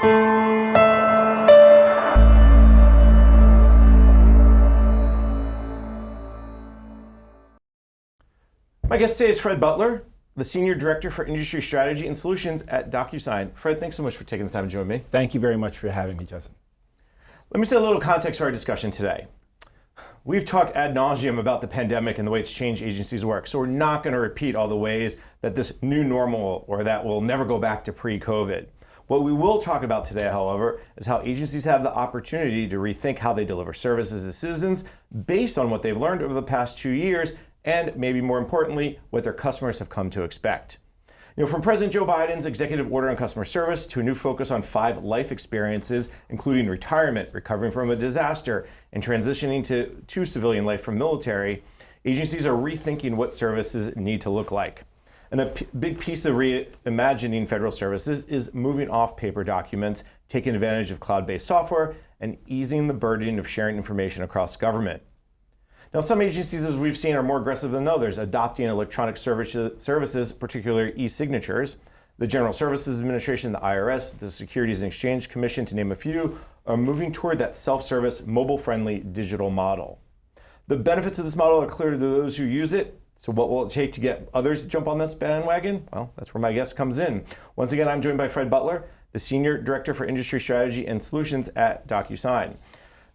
My guest today is Fred Butler, the Senior Director for Industry Strategy and Solutions at DocuSign. Fred, thanks so much for taking the time to join me. Thank you very much for having me, Justin. Let me set a little context for our discussion today. We've talked ad nauseum about the pandemic and the way it's changed agencies' work, so we're not going to repeat all the ways that this new normal or that will never go back to pre-COVID. What we will talk about today, however, is how agencies have the opportunity to rethink how they deliver services to citizens based on what they've learned over the past 2 years, and maybe more importantly, what their customers have come to expect. From President Joe Biden's executive order on customer service to a new focus on 5 life experiences, including retirement, recovering from a disaster, and transitioning to civilian life from military, agencies are rethinking what services need to look like. And a big piece of reimagining federal services is moving off paper documents, taking advantage of cloud-based software, and easing the burden of sharing information across government. Now, some agencies, as we've seen, are more aggressive than others, adopting electronic services, particularly e-signatures. The General Services Administration, the IRS, the Securities and Exchange Commission, to name a few, are moving toward that self-service, mobile-friendly digital model. The benefits of this model are clear to those who use it. So what will it take to get others to jump on this bandwagon? Well, that's where my guest comes in. Once again, I'm joined by Fred Butler, the Senior Director for Industry Strategy and Solutions at DocuSign.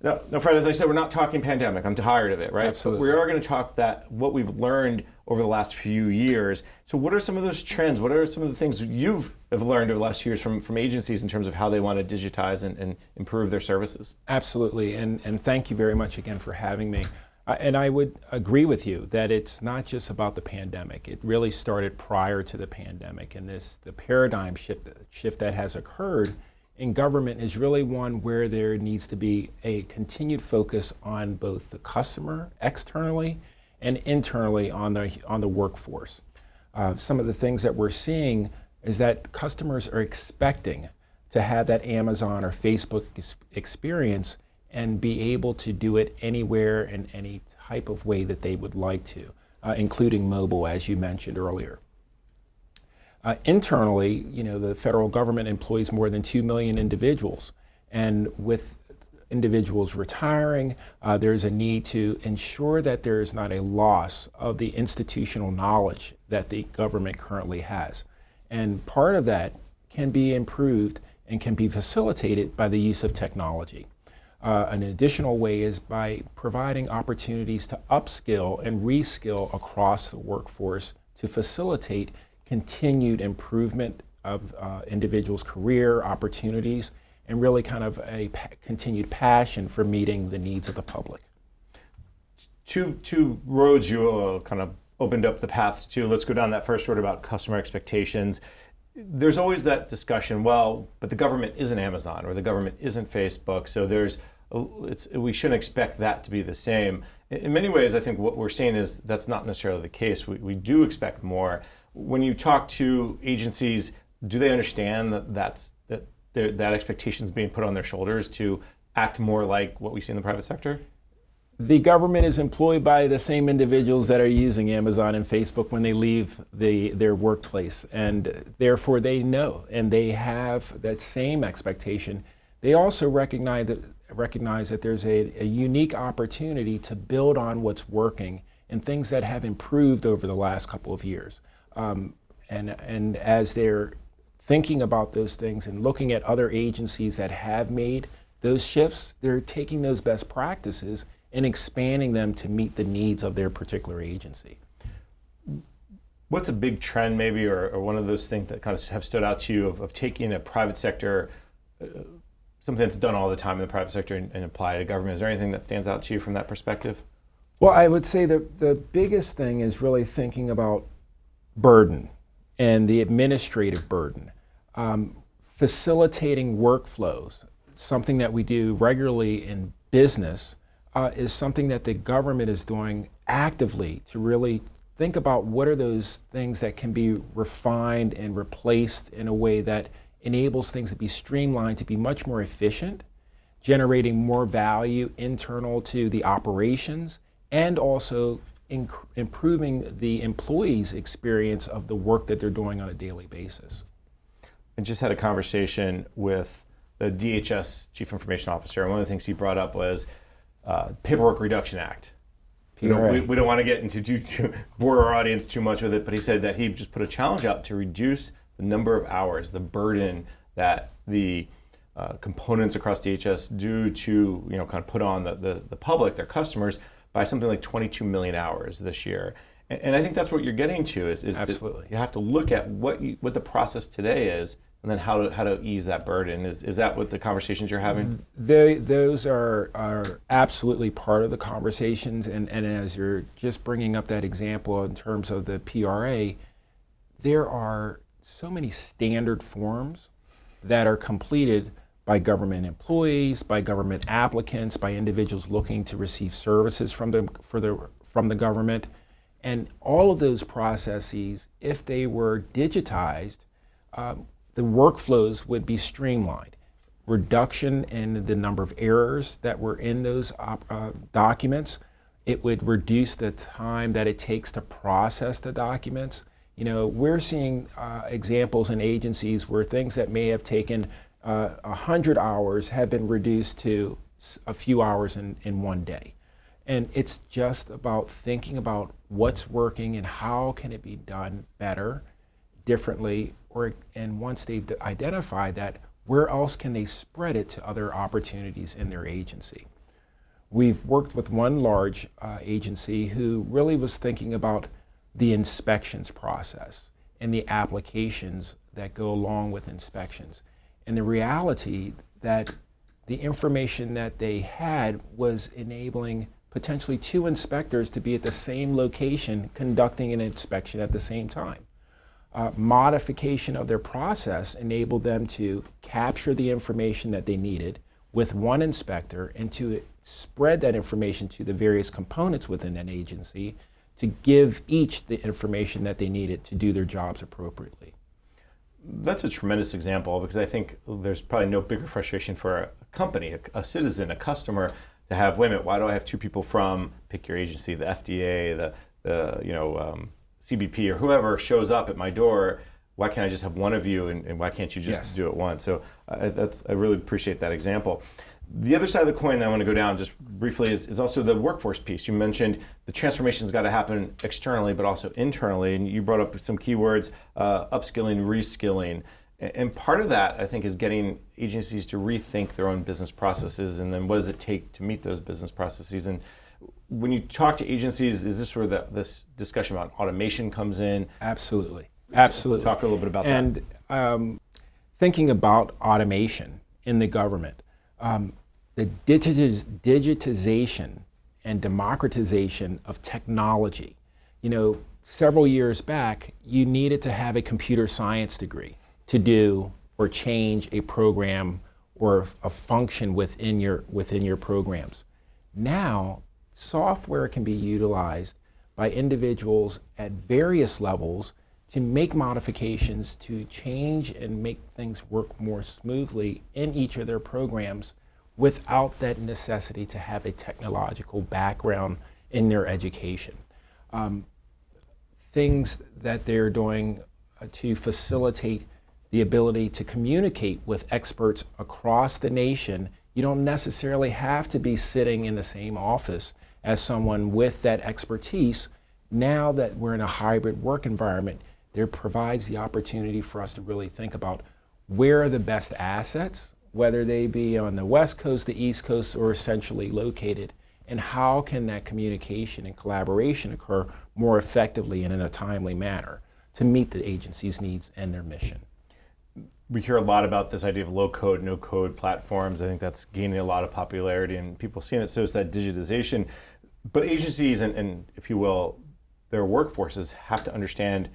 Now, Fred, as I said, we're not talking pandemic. I'm tired of it, right? Absolutely. But we are going to talk what we've learned over the last few years. So what are some of those trends? What are some of the things you have learned over the last few years from agencies in terms of how they want to digitize and improve their services? Absolutely, and thank you very much again for having me. And I would agree with you that it's not just about the pandemic. It really started prior to the pandemic, and the paradigm shift that has occurred in government is really one where there needs to be a continued focus on both the customer externally and internally on the workforce. Some of the things that we're seeing is that customers are expecting to have that Amazon or Facebook experience and be able to do it anywhere in any type of way that they would like to, including mobile, as you mentioned earlier. Internally, the federal government employs more than 2 million individuals, and with individuals retiring, there's a need to ensure that there is not a loss of the institutional knowledge that the government currently has. And part of that can be improved and can be facilitated by the use of technology. An additional way is by providing opportunities to upskill and reskill across the workforce to facilitate continued improvement of individuals' career opportunities and really kind of a continued passion for meeting the needs of the public. Two roads you kind of opened up the paths to. Let's go down that first road about customer expectations. There's always that discussion, well, but the government isn't Amazon or the government isn't Facebook, so we shouldn't expect that to be the same. In many ways, I think what we're seeing is that's not necessarily the case. We do expect more. When you talk to agencies, do they understand that expectation is being put on their shoulders to act more like what we see in the private sector? The government is employed by the same individuals that are using Amazon and Facebook when they leave their workplace, and therefore they know and they have that same expectation. They also recognize that there's a unique opportunity to build on what's working and things that have improved over the last couple of years. And as they're thinking about those things and looking at other agencies that have made those shifts, they're taking those best practices and expanding them to meet the needs of their particular agency. What's a big trend maybe, or one of those things that kind of have stood out to you of taking a private sector, something that's done all the time in the private sector and apply to government? Is there anything that stands out to you from that perspective? Well, I would say that the biggest thing is really thinking about burden and the administrative burden. Facilitating workflows, something that we do regularly in business, is something that the government is doing actively to really think about what are those things that can be refined and replaced in a way that enables things to be streamlined, to be much more efficient, generating more value internal to the operations, and also improving the employees' experience of the work that they're doing on a daily basis. I just had a conversation with the DHS Chief Information Officer, and one of the things he brought up was Paperwork Reduction Act. We don't want to get into too bore our audience too much with it, but he said that he just put a challenge out to reduce the number of hours, the burden that the components across DHS do to kind of put on the public, their customers, by something like 22 million hours this year. And I think that's what you're getting to is Absolutely. you have to look at what the process today is, and then how to ease that burden. Is that what the conversations you're having? Those are absolutely part of the conversations, and as you're just bringing up that example in terms of the PRA, there are so many standard forms that are completed by government employees, by government applicants, by individuals looking to receive services from the government. And all of those processes, if they were digitized, the workflows would be streamlined. Reduction in the number of errors that were in those documents. It would reduce the time that it takes to process the documents. We're seeing examples in agencies where things that may have taken 100 hours have been reduced to a few hours in one day. And it's just about thinking about what's working and how can it be done better, differently, and once they've identified that, where else can they spread it to other opportunities in their agency? We've worked with one large agency who really was thinking about the inspections process and the applications that go along with inspections. And the reality that the information that they had was enabling potentially 2 inspectors to be at the same location conducting an inspection at the same time. Modification of their process enabled them to capture the information that they needed with one inspector and to spread that information to the various components within an agency to give each the information that they needed to do their jobs appropriately. That's a tremendous example, because I think there's probably no bigger frustration for a company, a citizen, a customer, to have, wait a minute, why do I have 2 people from, pick your agency, the FDA, the CBP, or whoever shows up at my door? Why can't I just have one of you, and why can't you just do it once? So I really appreciate that example. The other side of the coin that I want to go down just briefly is also the workforce piece. You mentioned the transformation's got to happen externally, but also internally, and you brought up some keywords, upskilling, reskilling. And part of that, I think, is getting agencies to rethink their own business processes, and then what does it take to meet those business processes. And when you talk to agencies, is this where this discussion about automation comes in? Absolutely. Talk a little bit about that. And thinking about automation in the government, the digitization and democratization of technology. Several years back, you needed to have a computer science degree to do or change a program or a function within your programs. Now, software can be utilized by individuals at various levels to make modifications, to change and make things work more smoothly in each of their programs without that necessity to have a technological background in their education. Things that they're doing to facilitate the ability to communicate with experts across the nation. You don't necessarily have to be sitting in the same office as someone with that expertise. Now that we're in a hybrid work environment, there provides the opportunity for us to really think about where are the best assets, whether they be on the West Coast, the East Coast, or essentially located, and how can that communication and collaboration occur more effectively and in a timely manner to meet the agency's needs and their mission. We hear a lot about this idea of low-code, no-code platforms. I think that's gaining a lot of popularity and people seeing it. So it's that digitization. But agencies and if you will, their workforces have to understand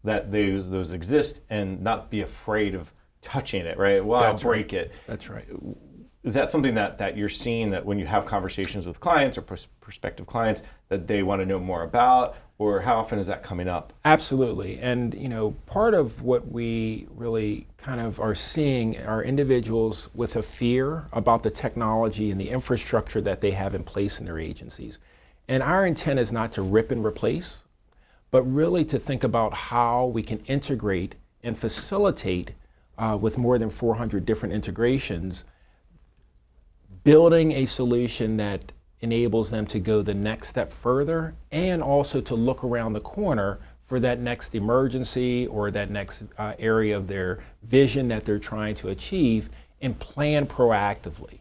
that those exist and not be afraid of touching it, right? Well, I'll break it. That's right. Is that something that you're seeing, that when you have conversations with clients or prospective clients, that they want to know more about, or how often is that coming up? Absolutely. And part of what we really kind of are seeing are individuals with a fear about the technology and the infrastructure that they have in place in their agencies. And our intent is not to rip and replace, but really to think about how we can integrate and facilitate with more than 400 different integrations, building a solution that enables them to go the next step further and also to look around the corner for that next emergency or that next area of their vision that they're trying to achieve and plan proactively.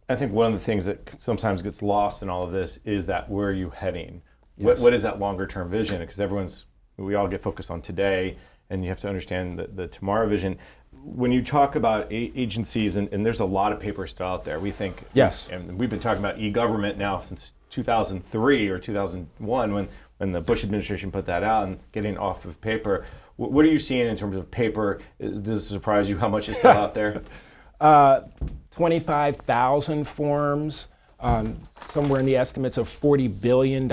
I think one of the things that sometimes gets lost in all of this is that where are you heading? Yes. What is that longer term vision? Because we all get focused on today, and you have to understand the tomorrow vision. When you talk about agencies, and there's a lot of paper still out there, we think, yes, and we've been talking about e-government now since 2003 or 2001 when the Bush administration put that out and getting off of paper. What are you seeing in terms of paper? Does it surprise you how much is still out there? 25,000 forms, somewhere in the estimates of $40 billion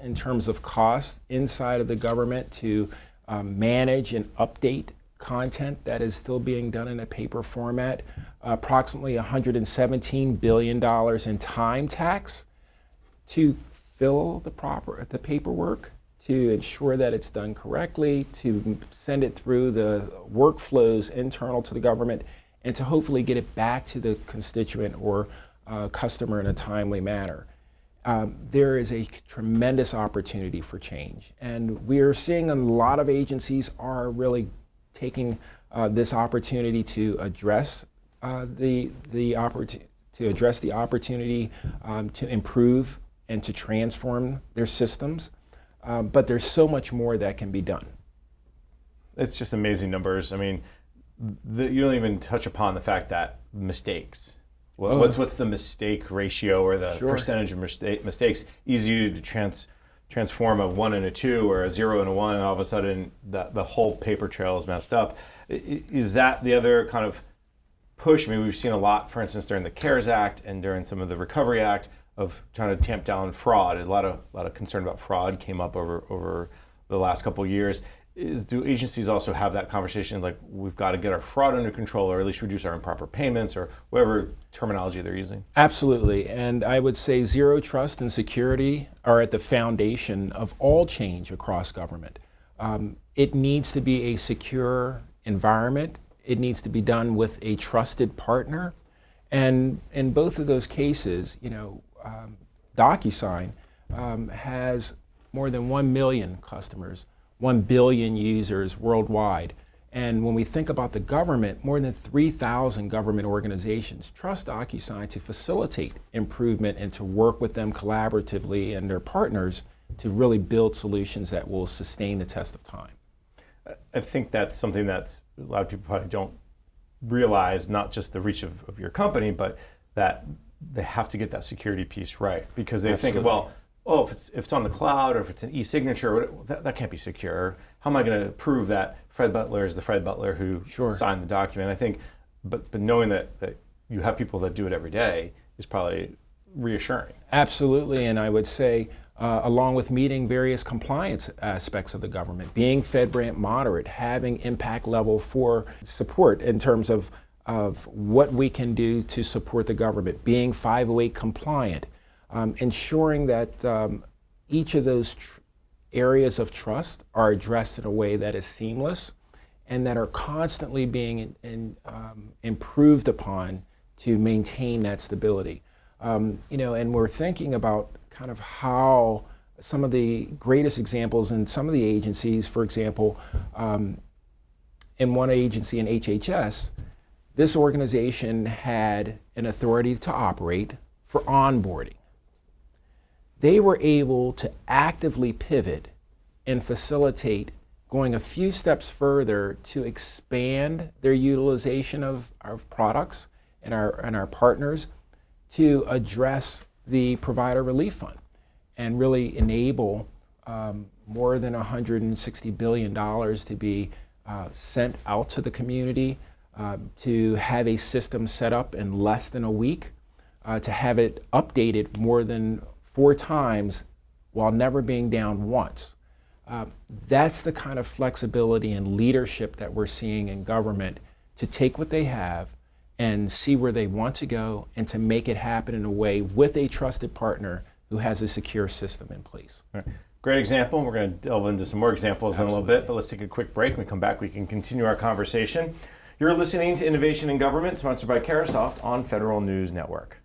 in terms of cost inside of the government to manage and update content that is still being done in a paper format, approximately $117 billion in time tax to fill the paperwork, to ensure that it's done correctly, to send it through the workflows internal to the government, and to hopefully get it back to the constituent or customer in a timely manner. There is a tremendous opportunity for change, and we are seeing a lot of agencies are really taking this opportunity to address the opportunity to improve and to transform their systems. But there's so much more that can be done. It's just amazing numbers. I mean, you don't even touch upon the fact that mistakes. What's the mistake ratio or the percentage of mistakes? Easy to transform a 1 and a 2 or a 0 and a 1, and all of a sudden the whole paper trail is messed up. Is that the other kind of push? I mean, we've seen a lot, for instance, during the CARES Act and during some of the Recovery Act, of trying to tamp down fraud. A lot of concern about fraud came up over the last couple of years. Do agencies also have that conversation, like we've got to get our fraud under control, or at least reduce our improper payments, or whatever terminology they're using? Absolutely, and I would say zero trust and security are at the foundation of all change across government. It needs to be a secure environment. It needs to be done with a trusted partner, and in both of those cases, DocuSign has more than 1 million customers, 1 billion users worldwide. And when we think about the government, more than 3,000 government organizations trust DocuSign to facilitate improvement and to work with them collaboratively and their partners to really build solutions that will sustain the test of time. I think that's something that's a lot of people probably don't realize, not just the reach of your company, but that they have to get that security piece right, because they think, if it's on the cloud or if it's an e-signature, that can't be secure. How am I going to prove that Fred Butler is the Fred Butler who signed the document? I think, but knowing that you have people that do it every day is probably reassuring. Absolutely, and I would say, along with meeting various compliance aspects of the government, being FedRAMP moderate, having impact level 4 support in terms of what we can do to support the government, being 508 compliant, ensuring that each of those areas of trust are addressed in a way that is seamless and that are constantly being improved upon to maintain that stability. And we're thinking about kind of how some of the greatest examples in some of the agencies, for example, in one agency in HHS, this organization had an authority to operate for onboarding. They were able to actively pivot and facilitate going a few steps further to expand their utilization of our products and our partners to address the Provider Relief Fund and really enable more than $160 billion to be sent out to the community, to have a system set up in less than a week, to have it updated more than 4 times while never being down once. That's the kind of flexibility and leadership that we're seeing in government to take what they have and see where they want to go and to make it happen in a way with a trusted partner who has a secure system in place. Right. Great example. We're going to delve into some more examples in a little bit, but let's take a quick break. When we come back, we can continue our conversation. You're listening to Innovation in Government, sponsored by Carasoft on Federal News Network.